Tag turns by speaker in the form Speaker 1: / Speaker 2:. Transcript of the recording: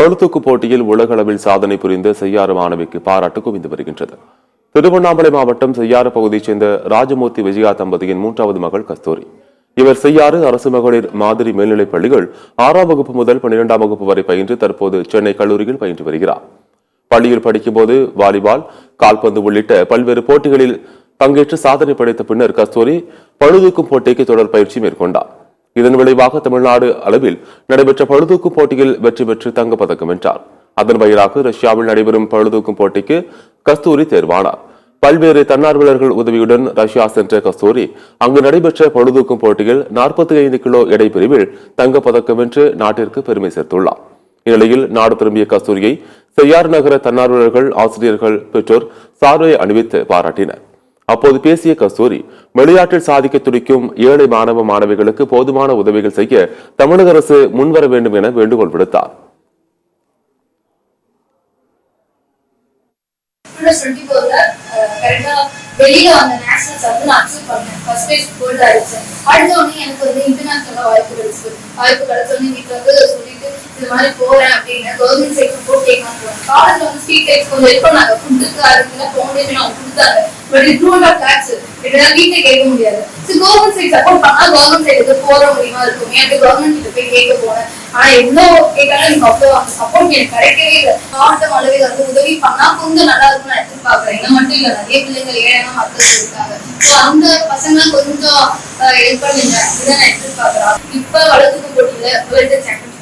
Speaker 1: பளுதூக்கு போட்டியில் உலக அளவில் சாதனை புரிந்த செய்யாறு மாணவிக்கு பாராட்டு குவிந்து வருகின்றது. திருவண்ணாமலை மாவட்டம் செய்யாறு பகுதியைச் சேர்ந்த ராஜமூர்த்தி விஜயா தம்பதியின் 3வது மகள் கஸ்தூரி. இவர் செய்யாறு அரசு மகளிர் மாதிரி மேல்நிலைப் பள்ளிகள் 6ஆம் வகுப்பு முதல் 12ஆம் வகுப்பு வரை பயின்று தற்போது சென்னை கல்லூரியில் பயின்று வருகிறார். பள்ளியில் படிக்கும்போது வாலிபால், கால்பந்து உள்ளிட்ட பல்வேறு போட்டிகளில் பங்கேற்று சாதனை படைத்த பின்னர் கஸ்தூரி பளுதூக்கும் போட்டிக்கு தொடர் பயிற்சி மேற்கொண்டார். இதன் விளைவாக தமிழ்நாடு அளவில் நடைபெற்ற பளுதூக்கும் போட்டியில் வெற்றி பெற்று தங்கப்பதக்கம் வென்றார். அதன் வாயிலாக ரஷ்யாவில் நடைபெறும் பளுதூக்கும் போட்டிக்கு கஸ்தூரி தேர்வானார். பல்வேறு தன்னார்வலர்கள் உதவியுடன் ரஷ்யா சென்ற கஸ்தூரி அங்கு நடைபெற்ற பளுதூக்கும் போட்டியில் 45 கிலோ எடை பிரிவில் தங்கப்பதக்கம் வென்று நாட்டிற்கு பெருமை சேர்த்துள்ளார். இந்நிலையில் நாடு திரும்பிய கஸ்தூரியை செய்யாறு நகர தன்னார்வலர்கள், ஆசிரியர்கள், பெற்றோர் சால்வை அணிவித்து பாராட்டினர். அப்போது பேசிய கஸ்தூரி, விளையாட்டில் சாதிக்க துடிக்கும் ஏழை மாணவ மாணவிகளுக்கு போதுமான உதவிகள் செய்ய தமிழக அரசு முன்வர வேண்டும் என வேண்டுகோள் விடுத்தார்.
Speaker 2: வெளியில அந்த நேஷனல்ஸ் வந்து நான் அக்செப்ட் பண்ணேன். ஃபர்ஸ்ட் பிரைஸ் கோல்ட் ஆயிடுச்சு. அடுத்த உடனே எனக்கு வந்து இன்டர்நேஷனலா வாய்ப்பு கிடைச்சோடனே வீட்டுல வந்து சொல்லிட்டு இது மாதிரி போறேன் அப்படின்னு கவர்மெண்ட் சைட் சப்போர்ட் கேட்கலாம் போறேன். காலேஜ்ல வந்து ஸ்ட்ரீட் லைட்ஸ் கொஞ்சம் ஹெல்ப் பண்ணாங்க. ஃபுட்டுக்கு அதுக்குலாம் ஃபவுண்டேஷன் அவங்க கொடுத்தாங்க. பட் இது டூ அண்ட் டாக்ஸ் இதெல்லாம் வீட்டுல கேட்க முடியாது. கவர்மெண்ட் சைட் சப்போர்ட் பண்ணா கவர்மெண்ட் சைடு போற முடியுமா இருக்குமே அப்படி கவர்மெண்ட் கிட்ட போய் கேட்க போனேன். ஆனா எவ்வளவு கேட்டாலும் எனக்கு அவ்வளவு அந்த சப்போர்ட் எனக்கு கிடைக்கவே இல்லை. மாவட்டம் அளவில் வந்து உதவி பண்ணா கொஞ்சம் நல்லா இருக்கும்னு நான் எதிர்பார்க்கிறேன். என்ன மட்டும் இல்ல, நிறைய பிள்ளைங்கள் ஏழைனா மக்கள் இருக்காங்க. அந்த பசங்க கொஞ்சம் ஹெல்ப் பண்ணுங்க அப்படிதான் நான் எதிர்பார்க்கிறேன். இப்ப வளர்த்துக்கு போட்டியில வேர்ல்டு சாம்பியன்